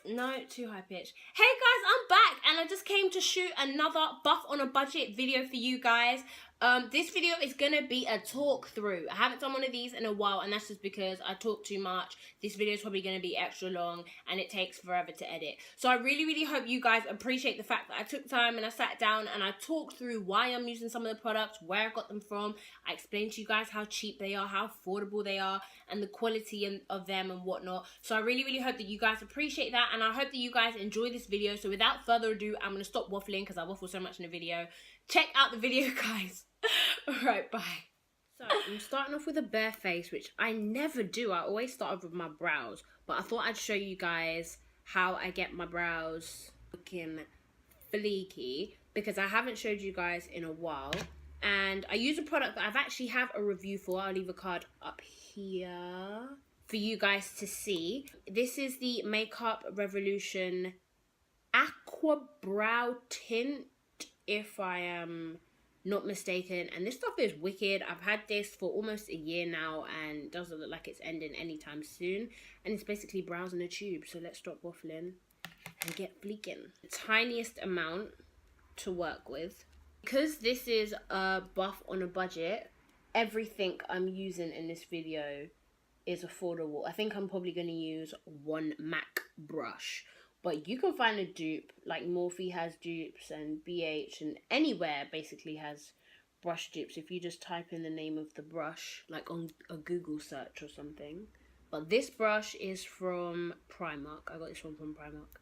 No, too high pitched. Hey guys, I'm back and I just came to shoot another Buff on a Budget video for you guys. This video is gonna be a talk through. I haven't done one of these in a while, and that's just because I talk too much. This video is probably gonna be extra long and it takes forever to edit. So I really hope you guys appreciate the fact that I took time and I sat down and I talked through why I'm using some of the products, where I got them from. I explained to you guys how cheap they are, how affordable they are, and the quality of them and whatnot. So I really hope that you guys appreciate that, and I hope that you guys enjoy this video. So without further ado, I'm gonna stop waffling because I waffle so much in the video. Check out the video, guys. Alright, bye. So I'm starting off with a bare face, which I never do. I always start off with my brows, but I thought I'd show you guys how I get my brows looking fleeky, because I haven't showed you guys in a while. And I use a product that I've actually have a review for. I'll leave a card up here for you guys to see. This is the Makeup Revolution Aqua Brow Tint, if I am not mistaken, and this stuff is wicked. I've had this for almost a year now and it doesn't look like it's ending anytime soon, and it's basically brows in a tube. So let's stop waffling and get fleeking. The tiniest amount to work with, because this is a buff on a budget. Everything I'm using in this video is affordable. I think I'm probably going to use one MAC brush, but you can find a dupe. Like Morphe has dupes, and BH and anywhere basically has brush dupes if you just type in the name of the brush, like on a Google search or something. But this brush is from Primark. I got this one from Primark.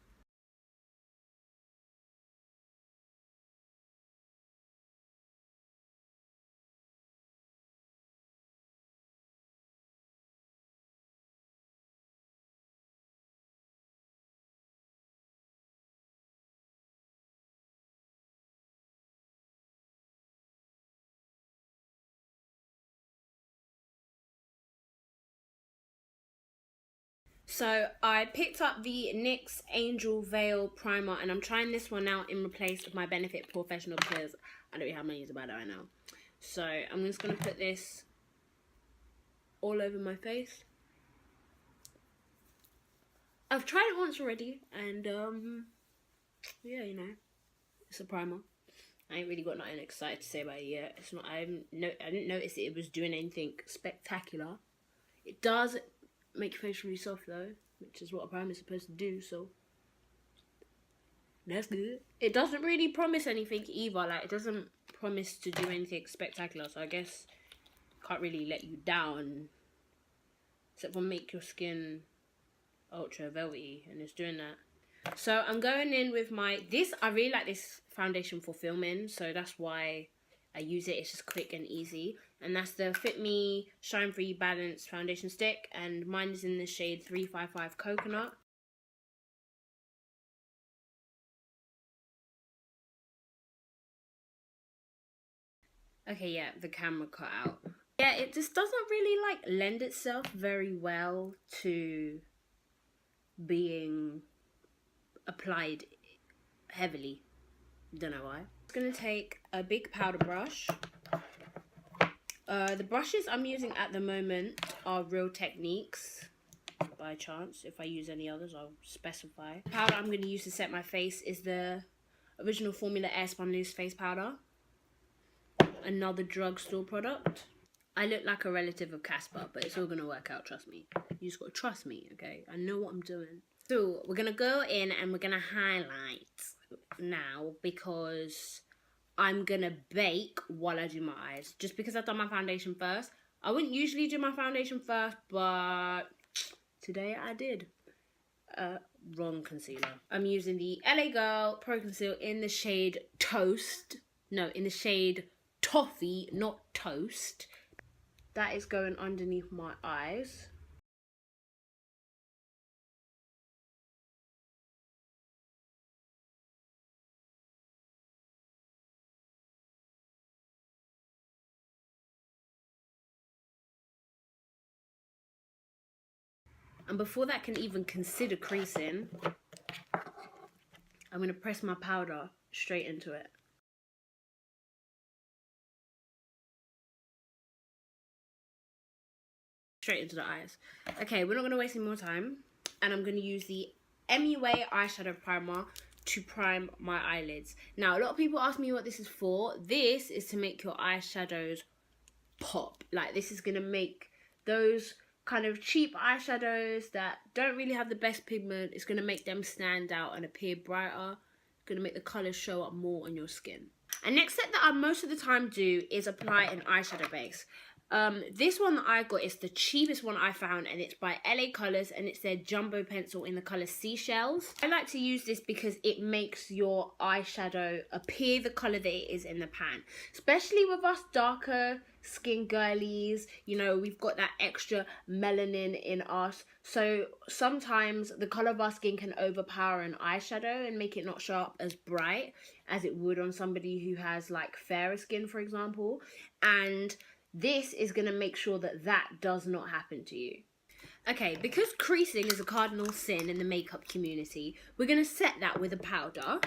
So I picked up the NYX Angel Veil primer, and I'm trying this one out in place of my Benefit Professional because I don't really have my use about it right now. So I'm just going to put this all over my face. I've tried it once already, and yeah, you know, it's a primer. I ain't really got nothing excited to say about it yet. It's not. I didn't notice it was doing anything spectacular. It does make your face really soft though, which is what a primer is supposed to do, so that's good. It doesn't really promise anything either. Like, it doesn't promise to do anything spectacular, so I guess can't really let you down, except for make your skin ultra velvety, and it's doing that. So I'm going in with my I really like this foundation for filming, so that's why I use it. It's just quick and easy, and that's the FitMe Shine Free Balance Foundation Stick, and mine is in the shade 355 Coconut. Okay, yeah, the camera cut out. Yeah, it just doesn't really like lend itself very well to being applied heavily. Don't know why. I'm gonna take a big powder brush. The brushes I'm using at the moment are Real Techniques, by chance. If I use any others, I'll specify. The powder I'm going to use to set my face is the Original Formula Airspun Loose Face Powder. Another drugstore product. I look like a relative of Casper, but it's all going to work out, trust me. You just got to trust me, okay? I know what I'm doing. So, we're going to go in and we're going to highlight now, because I'm gonna bake while I do my eyes, just because I've done my foundation first. I wouldn't usually do my foundation first, but today I did. Wrong concealer. I'm using the LA Girl Pro Conceal in the shade Toast. No, in the shade Toffee, not Toast. That is going underneath my eyes. And before that can even consider creasing, I'm going to press my powder straight into it. Straight into the eyes. Okay, we're not going to waste any more time. And I'm going to use the MUA Eyeshadow Primer to prime my eyelids. Now, a lot of people ask me what this is for. This is to make your eyeshadows pop. Like, this is going to make those kind of cheap eyeshadows that don't really have the best pigment, it's going to make them stand out and appear brighter. It's going to make the colours show up more on your skin. And next step that I most of the time do is apply an eyeshadow base. This one that I got is the cheapest one I found, and it's by LA Colors, and it's their jumbo pencil in the colour Seashells. I like to use this because it makes your eyeshadow appear the colour that it is in the pan. Especially with us darker skin girlies, you know, we've got that extra melanin in us. So sometimes the colour of our skin can overpower an eyeshadow and make it not show up as bright as it would on somebody who has like fairer skin, for example. And this is going to make sure that that does not happen to you. Okay, because creasing is a cardinal sin in the makeup community, we're going to set that with a powder.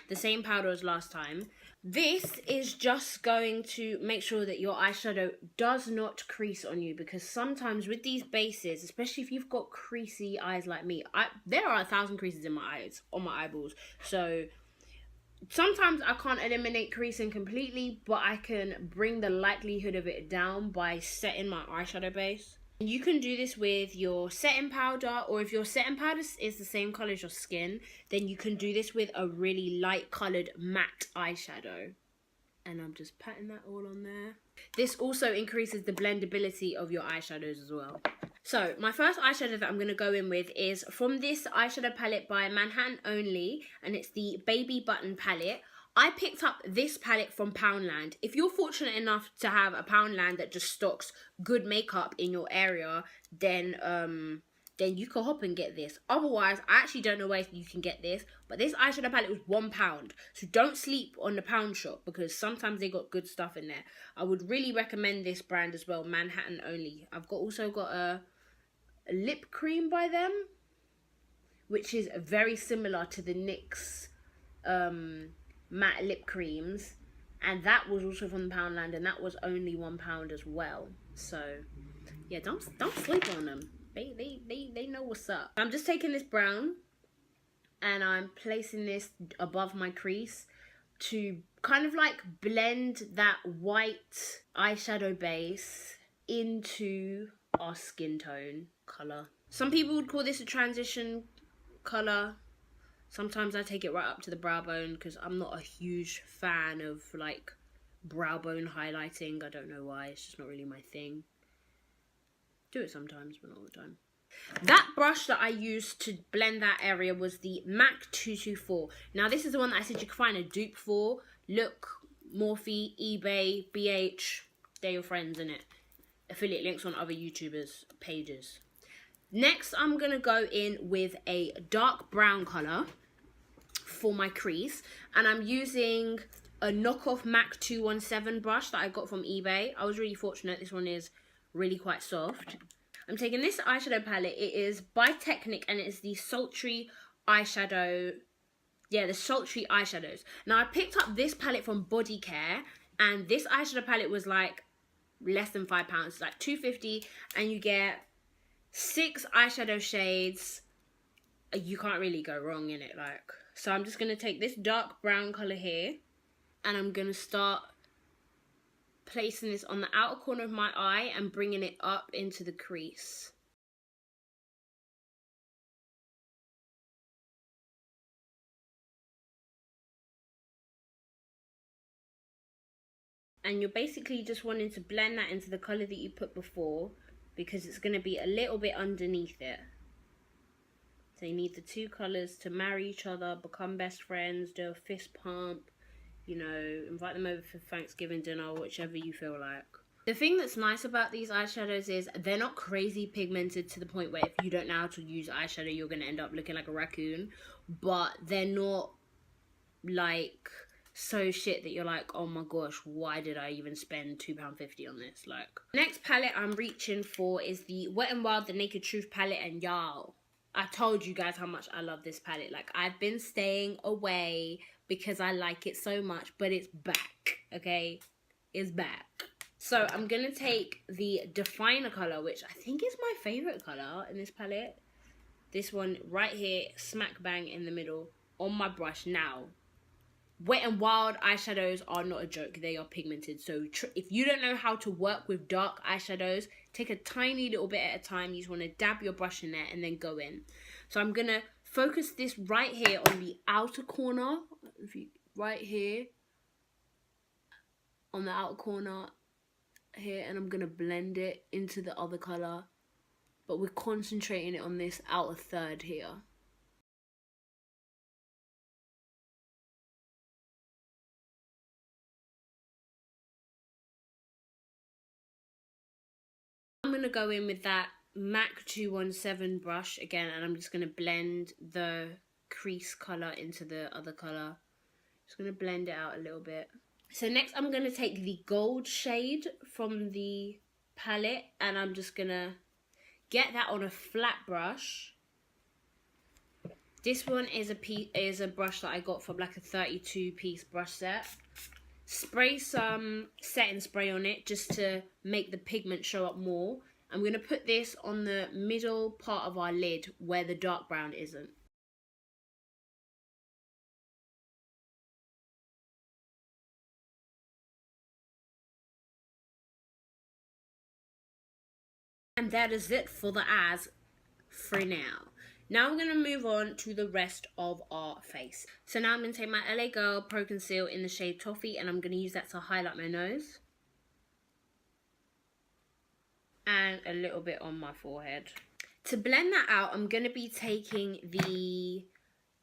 The same powder as last time. This is just going to make sure that your eyeshadow does not crease on you, because sometimes with these bases, especially if you've got creasy eyes like me, there are 1,000 creases in my eyes, on my eyeballs. So sometimes I can't eliminate creasing completely, but I can bring the likelihood of it down by setting my eyeshadow base. You can do this with your setting powder, or if your setting powder is the same color as your skin, then you can do this with a really light colored matte eyeshadow. And I'm just patting that all on there. This also increases the blendability of your eyeshadows as well. So my first eyeshadow that I'm going to go in with is from this eyeshadow palette by Manhattan Only, and it's the Baby Button palette. I picked up this palette from Poundland. If you're fortunate enough to have a Poundland that just stocks good makeup in your area, then you can hop and get this. Otherwise, I actually don't know where you can get this, but this eyeshadow palette was £1. So don't sleep on the Pound shop, because sometimes they got good stuff in there. I would really recommend this brand as well, Manhattan Only. I've also got a lip cream by them, which is very similar to the NYX matte lip creams, and that was also from Poundland, and that was only £1 as well. So yeah, don't sleep on them. They know what's up. I'm just taking this brown and I'm placing this above my crease to kind of like blend that white eyeshadow base into our skin tone color. Some people would call this a transition color. Sometimes I take it right up to the brow bone, because I'm not a huge fan of like brow bone highlighting. I don't know why, it's just not really my thing. Do it sometimes, but not all the time. That brush that I used to blend that area was the MAC 224. Now this is the one that I said you could find a dupe for. Look, Morphe, eBay, BH, they're your friends, innit? Affiliate links on other YouTubers' pages. Next, I'm going to go in with a dark brown colour for my crease. And I'm using a knockoff MAC 217 brush that I got from eBay. I was really fortunate. This one is really quite soft. I'm taking this eyeshadow palette. It is by Technic, and it is the Sultry eyeshadow. Yeah, the Sultry eyeshadows. Now, I picked up this palette from Body Care, and this eyeshadow palette was like less than £5. It's like £2.50, and you get 6 eyeshadow shades. You can't really go wrong in it, like. So I'm just going to take this dark brown colour here, and I'm going to start placing this on the outer corner of my eye and bringing it up into the crease. And you're basically just wanting to blend that into the colour that you put before, because it's going to be a little bit underneath it. So you need the two colours to marry each other, become best friends, do a fist pump, you know, invite them over for Thanksgiving dinner, whichever you feel like. The thing that's nice about these eyeshadows is they're not crazy pigmented to the point where if you don't know how to use eyeshadow, you're going to end up looking like a raccoon. But they're not like so shit that you're like, oh my gosh, why did I even spend £2.50 on this? Like, next palette I'm reaching for is the Wet n Wild The Naked Truth palette, and y'all, I told you guys how much I love this palette. Like, I've been staying away because I like it so much, but it's back, okay? It's back. So I'm gonna take the Definer color, which I think is my favorite color in this palette. This one right here, smack bang in the middle on my brush. Now, Wet n Wild eyeshadows are not a joke. They are pigmented. So if you don't know how to work with dark eyeshadows, take a tiny little bit at a time. You just want to dab your brush in there and then go in. So I'm going to focus this right here on the outer corner. Right here. On the outer corner here. And I'm going to blend it into the other colour. But we're concentrating it on this outer third here. I'm going to go in with that MAC 217 brush again, and I'm just going to blend the crease colour into the other colour. Just going to blend it out a little bit. So next I'm going to take the gold shade from the palette, and I'm just going to get that on a flat brush. This one is a brush that I got from like a 32-piece brush set. Spray some setting spray on it just to make the pigment show up more. I'm going to put this on the middle part of our lid where the dark brown isn't. And that is it for the eyes for now. Now we're going to move on to the rest of our face. So now I'm going to take my LA Girl Pro Conceal in the shade Toffee, and I'm going to use that to highlight my nose. And a little bit on my forehead. To blend that out, I'm going to be taking the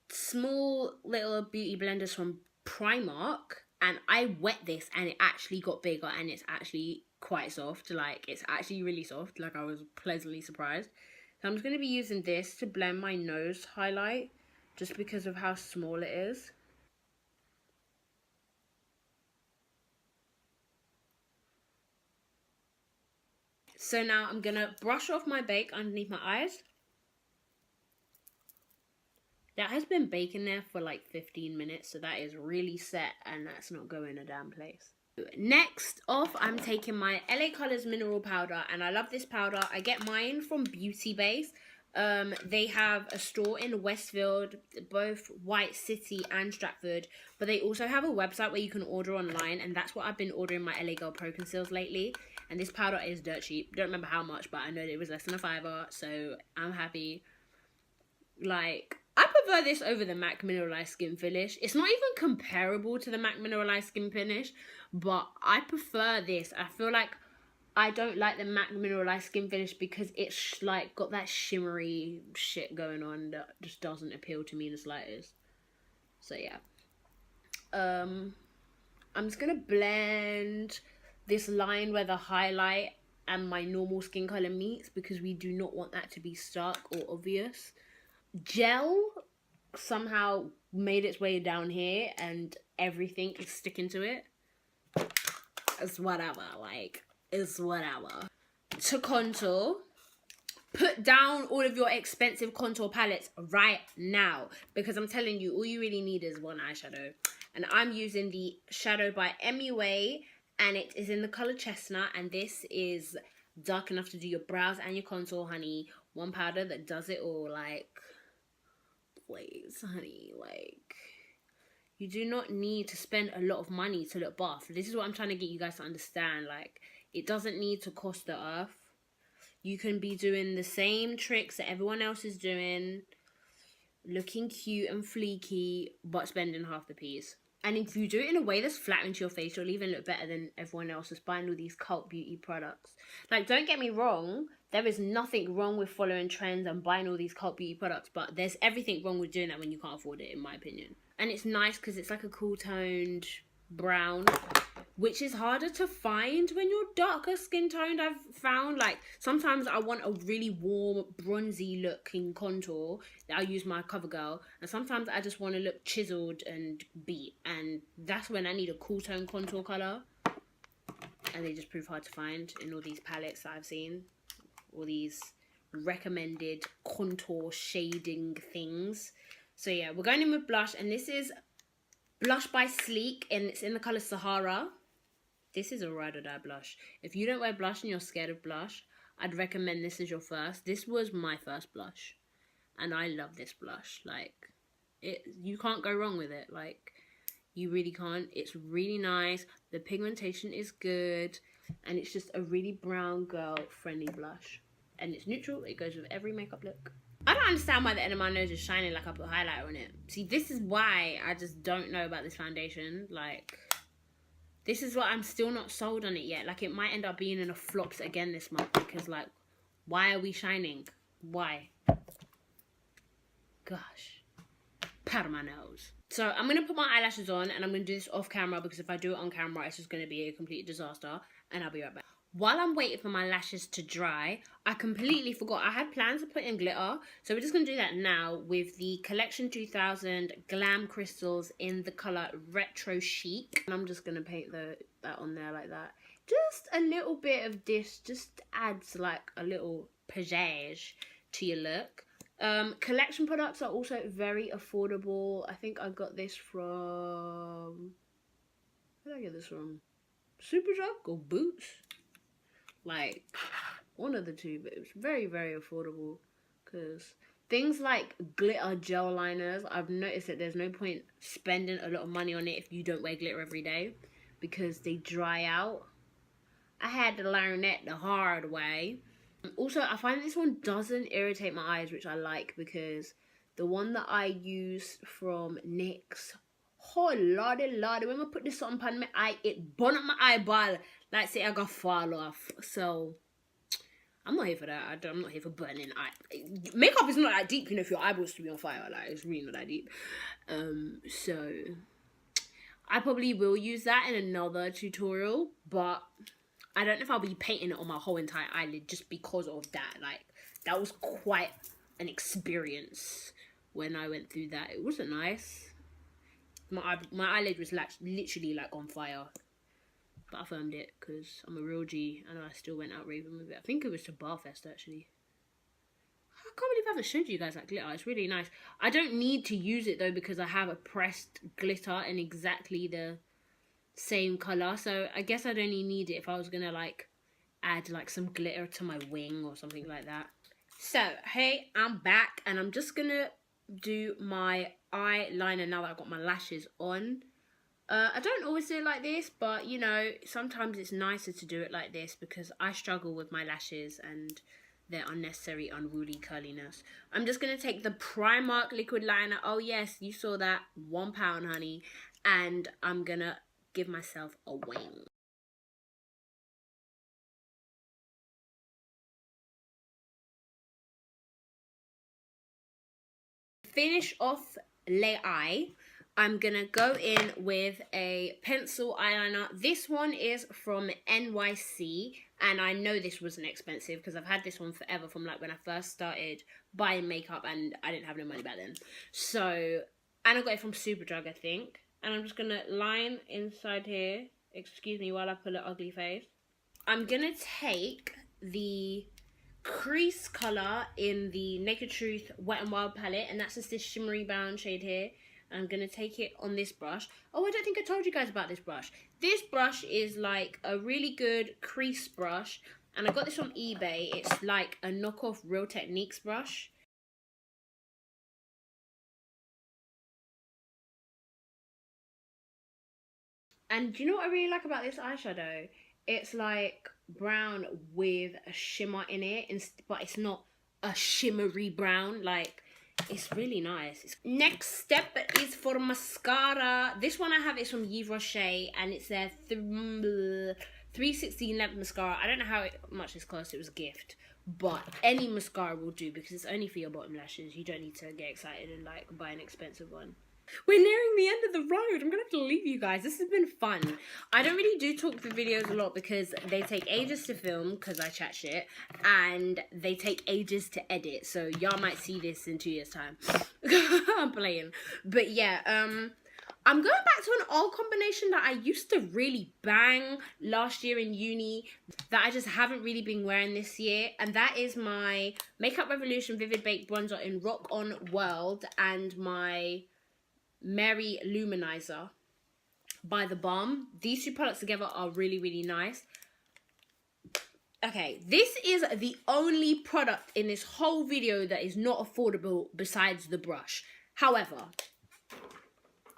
small little beauty blenders from Primark. And I wet this and it actually got bigger, and it's actually quite soft. Like, it's actually really soft. Like, I was pleasantly surprised. So I'm just going to be using this to blend my nose highlight, just because of how small it is. So now I'm going to brush off my bake underneath my eyes. That has been baking there for like 15 minutes, so that is really set, and that's not going a damn place. Next off, I'm taking my LA Colors mineral powder, and I love this powder. I get mine from Beauty Base. They have a store in Westfield, both White City and Stratford, but they also have a website where you can order online, and that's what I've been ordering my LA Girl Pro Conceals lately. And this powder is dirt cheap. Don't remember how much, but I know it was less than $5, so I'm happy. Like, I prefer this over the MAC Mineralized Skin Finish. It's not even comparable to the MAC Mineralized Skin Finish, but I prefer this. I feel like I don't like the MAC Mineralized Skin Finish because it's like got that shimmery shit going on that just doesn't appeal to me in the slightest. So yeah. I'm just gonna blend this line where the highlight and my normal skin color meets, because we do not want that to be stark or obvious. Gel somehow made its way down here and everything is sticking to it. It's whatever, like, it's whatever. To contour, put down all of your expensive contour palettes right now, because I'm telling you, all you really need is one eyeshadow. And I'm using the shadow by MUA, and it is in the color Chestnut, and this is dark enough to do your brows and your contour, honey. One powder that does it all. Like, please, honey, like, you do not need to spend a lot of money to look buff. This is what I'm trying to get you guys to understand. Like, it doesn't need to cost the earth. You can be doing the same tricks that everyone else is doing, looking cute and fleeky, but spending half the piece. And if you do it in a way that's flattering to your face, you'll even look better than everyone else that's buying all these cult beauty products. Like, don't get me wrong, there is nothing wrong with following trends and buying all these cult beauty products, but there's everything wrong with doing that when you can't afford it, in my opinion. And it's nice because it's like a cool toned brown, which is harder to find when you're darker skin toned. I've found, like, sometimes I want a really warm bronzy looking contour that I use my CoverGirl, and sometimes I just want to look chiseled and beat, and that's when I need a cool tone contour color, and they just prove hard to find in all these palettes that I've seen, all these recommended contour shading things. So yeah, we're going in with blush, and this is blush by Sleek, and it's in the color Sahara. This is a ride or die blush. If you don't wear blush and you're scared of blush, I'd recommend this as your first. This was my first blush. and I love this blush. Like, you can't go wrong with it. Like, you really can't. It's really nice. The pigmentation is good, and it's just a really brown girl friendly blush. And it's neutral. It goes with every makeup look. I don't understand why the end of my nose is shining like I put highlighter on it. See, this is why I just don't know about this foundation. Like, this is why I'm still not sold on it yet. Like, it might end up being in a flops again this month, because, like, why are we shining? Why? Gosh. Powder my nose. So I'm going to put my eyelashes on, and I'm going to do this off camera, because if I do it on camera, it's just going to be a complete disaster. And I'll be right back. While I'm waiting for my lashes to dry, I completely forgot. I had plans to put in glitter. So we're just going to do that now with the Collection 2000 Glam Crystals in the colour Retro Chic. And I'm just going to paint that on there like that. Just a little bit of this just adds like a little pizzazz to your look. Collection products are also very affordable. I think I got this from... Where did I get this from? Superdrug or Boots? Like, one of the two, but it was very, very affordable, because things like glitter gel liners, I've noticed that there's no point spending a lot of money on it if you don't wear glitter every day, because they dry out. I had to learn that the hard way. Also, I find this one doesn't irritate my eyes, which I like, because the one that I use from NYX, oh lordy, when I put this on my eye, it burn up my eyeball like say I got fall off. So I'm not here for that. I'm not here for burning eye. Makeup is not that deep, you know, if your eyeballs to be on fire. Like, it's really not that deep. So I probably will use that in another tutorial, but I don't know if I'll be painting it on my whole entire eyelid just because of that. Like, that was quite an experience when I went through that. It wasn't nice. My eyelid was like literally like on fire, but I filmed it because I'm a real G and I still went out raving with it. I think it was to Barfest actually. I can't believe I haven't showed you guys that glitter. It's really nice. I don't need to use it though because I have a pressed glitter in exactly the same colour, so I guess I'd only need it if I was gonna like add like some glitter to my wing or something like that. So hey, I'm back and I'm just gonna do my eyeliner now that I've got my lashes on. I don't always do it like this, but you know, sometimes it's nicer to do it like this because I struggle with my lashes and their unnecessary unruly curliness. I'm just gonna take the Primark liquid liner. Oh yes, you saw that, £1, honey, and I'm gonna give myself a wing. Finish off le eye, I'm gonna go in with a pencil eyeliner. This one is from NYC, and I know this wasn't expensive because I've had this one forever, from like when I first started buying makeup and I didn't have no money back then. So, and I got it from Superdrug, I think. And I'm just gonna line inside here. Excuse me while I pull an ugly face. I'm gonna take the crease color in the Naked Truth Wet n Wild palette, and that's just this shimmery brown shade here. I'm gonna take it on this brush. Oh, I don't think I told you guys about this brush. This brush is like a really good crease brush, and I got this on eBay. It's like a knockoff Real Techniques brush. And do you know what I really like about this eyeshadow? It's like brown with a shimmer in it, but it's not a shimmery brown. Like, it's really nice. Next step is for mascara. This one I have is from Yves Rocher, and it's their 316 length mascara. I don't know how much this cost. It was a gift, but any mascara will do because it's only for your bottom lashes. You don't need to get excited and like buy an expensive one. We're nearing the end of the road. I'm gonna have to leave you guys. This has been fun. I don't really do talk through videos a lot because they take ages to film because I chat shit, and they take ages to edit. So y'all might see this in 2 years' time. I'm playing. But yeah, I'm going back to an old combination that I used to really bang last year in uni that I just haven't really been wearing this year, and that is my Makeup Revolution Vivid Baked Bronzer in Rock On World and my Mary Luminizer by The Balm. These two products together are really, really nice. Okay, this is the only product in this whole video that is not affordable besides the brush. However,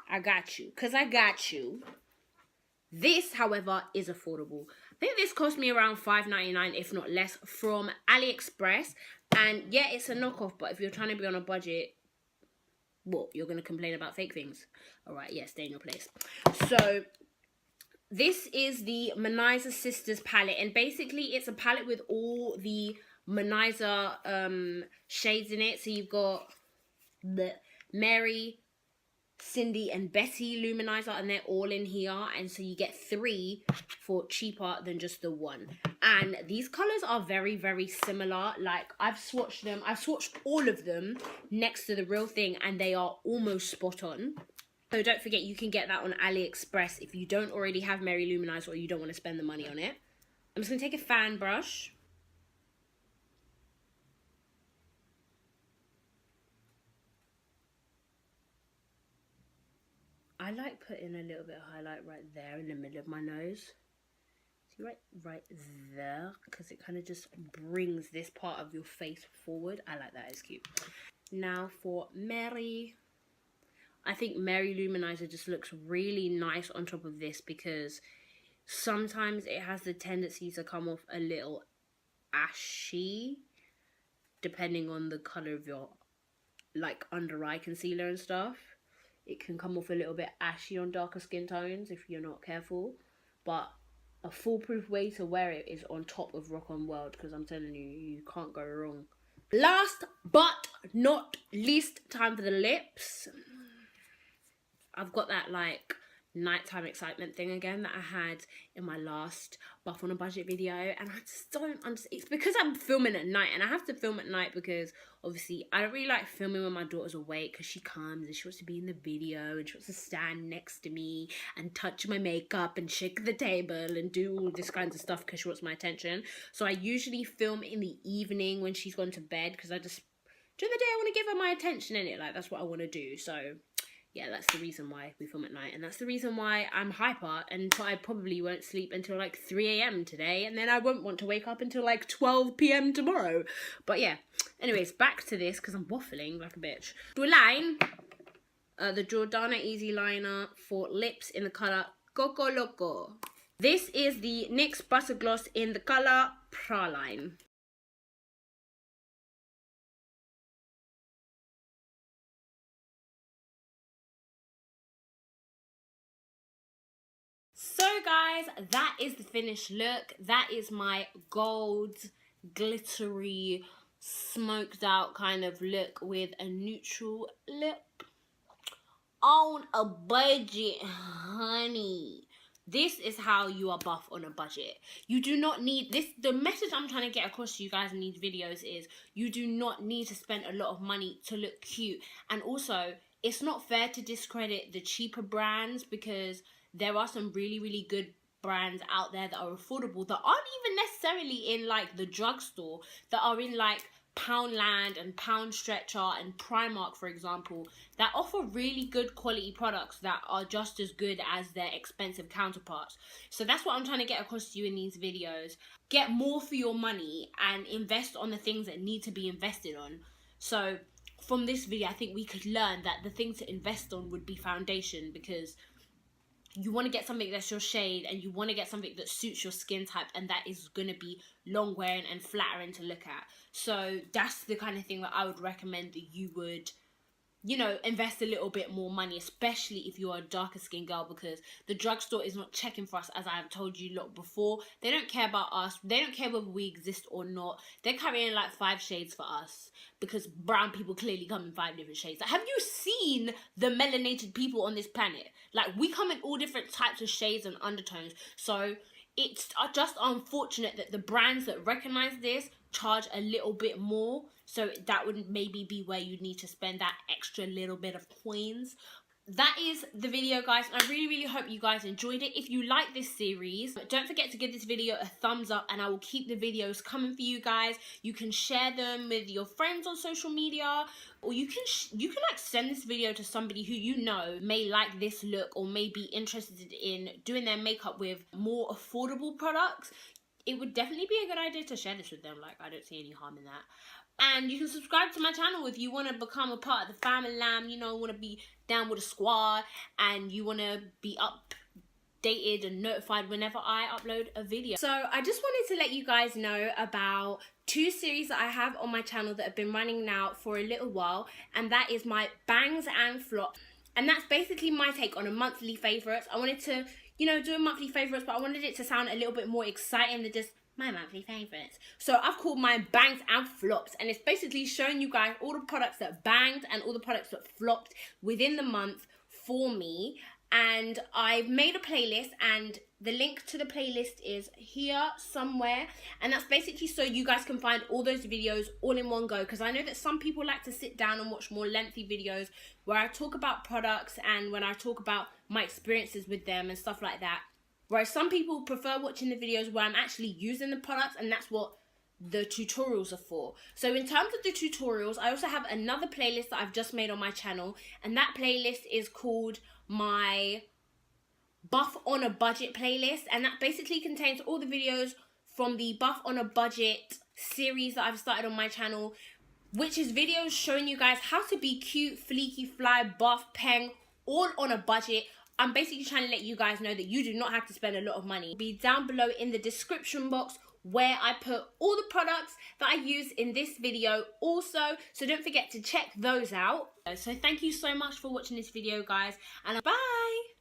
I got you, because I got you. This, however, is affordable. I think this cost me around $5.99, if not less, from AliExpress. And yeah, it's a knockoff, but if you're trying to be on a budget, what, you're going to complain about fake things? Alright, yeah, stay in your place. So this is the Monizer Sisters palette, and basically it's a palette with all the Monizer shades in it. So you've got the Mary, Cindy and Betty luminizer, and they're all in here, and so you get 3 for cheaper than just the 1. And these colors are very, very similar. Like, I've swatched them, I've swatched all of them next to the real thing, and they are almost spot on. So don't forget, you can get that on AliExpress if you don't already have Mary Luminizer or you don't want to spend the money on it. I'm just going to take a fan brush. I like putting a little bit of highlight right there in the middle of my nose. See, right there, because it kind of just brings this part of your face forward. I like that, it's cute. Now for Mary. I think Mary Luminizer just looks really nice on top of this, because sometimes it has the tendency to come off a little ashy, depending on the colour of your, like, under eye concealer and stuff. It can come off a little bit ashy on darker skin tones if you're not careful. But a foolproof way to wear it is on top of Rock On World, because I'm telling you, you can't go wrong. Last but not least, time for the lips. I've got that, like, nighttime excitement thing again that I had in my last Buff on a Budget video, and I just don't understand. It's because I'm filming at night, and I have to film at night because obviously I don't really like filming when my daughter's awake, because she comes and she wants to be in the video and she wants to stand next to me and touch my makeup and shake the table and do all this kinds of stuff because she wants my attention. So I usually film in the evening when she's gone to bed, because I just, during the day I want to give her my attention in it, like that's what I want to do. So yeah, that's the reason why we film at night, and that's the reason why I'm hyper, and I probably won't sleep until like 3 AM today, and then I won't want to wake up until like 12 PM tomorrow. But yeah, anyways, back to this, because I'm waffling like a bitch. Do line, the Jordana Easy Liner for lips in the colour Coco Loco. This is the NYX Butter Gloss in the colour Praline. So guys, that is the finished look. That is my gold, glittery, smoked out kind of look with a neutral lip. On a budget, honey. This is how you are buff on a budget. You do not need this. The message I'm trying to get across to you guys in these videos is you do not need to spend a lot of money to look cute. And also, it's not fair to discredit the cheaper brands, because there are some really, really good brands out there that are affordable that aren't even necessarily in like the drugstore, that are in like Poundland and Pound Stretcher and Primark, for example, that offer really good quality products that are just as good as their expensive counterparts. So that's what I'm trying to get across to you in these videos. Get more for your money and invest on the things that need to be invested on. So from this video, I think we could learn that the thing to invest on would be foundation, because you want to get something that's your shade, and you want to get something that suits your skin type, and that is going to be long wearing and flattering to look at. So that's the kind of thing that I would recommend that you would, you know, invest a little bit more money, especially if you're a darker skin girl, because the drugstore is not checking for us, as I have told you lot before. They don't care about us. They don't care whether we exist or not. They're carrying like 5 shades for us, because brown people clearly come in 5 different shades. Like, have you seen the melanated people on this planet? Like, we come in all different types of shades and undertones. So it's just unfortunate that the brands that recognize this charge a little bit more. So that would maybe be where you need to spend that extra little bit of coins. That is the video, guys. I really, really hope you guys enjoyed it. If you like this series, don't forget to give this video a thumbs up, and I will keep the videos coming for you guys. You can share them with your friends on social media, or you can like send this video to somebody who you know may like this look or may be interested in doing their makeup with more affordable products. it would definitely be a good idea to share this with them. Like, I don't see any harm in that. And you can subscribe to my channel if you want to become a part of the family lamb, you know, want to be down with the squad, and you want to be updated and notified whenever I upload a video. So I just wanted to let you guys know about 2 series that I have on my channel that have been running now for a little while, and that is my bangs and flops. And that's basically my take on a monthly favourites. I wanted to, you know, do a monthly favourites, but I wanted it to sound a little bit more exciting than just my monthly favourites. So I've called mine bangs and flops, and it's basically showing you guys all the products that banged and all the products that flopped within the month for me. And I've made a playlist, and the link to the playlist is here somewhere, and that's basically so you guys can find all those videos all in one go, because I know that some people like to sit down and watch more lengthy videos where I talk about products and when I talk about my experiences with them and stuff like that. Whereas some people prefer watching the videos where I'm actually using the products, and that's what the tutorials are for. So in terms of the tutorials, I also have another playlist that I've just made on my channel, and that playlist is called my Buff on a Budget playlist, and that basically contains all the videos from the Buff on a Budget series that I've started on my channel, which is videos showing you guys how to be cute, fleeky, fly, buff, peng, all on a budget. I'm basically trying to let you guys know that you do not have to spend a lot of money. It'll be down below in the description box where I put all the products that I use in this video also, so don't forget to check those out. So thank you so much for watching this video, guys, and bye!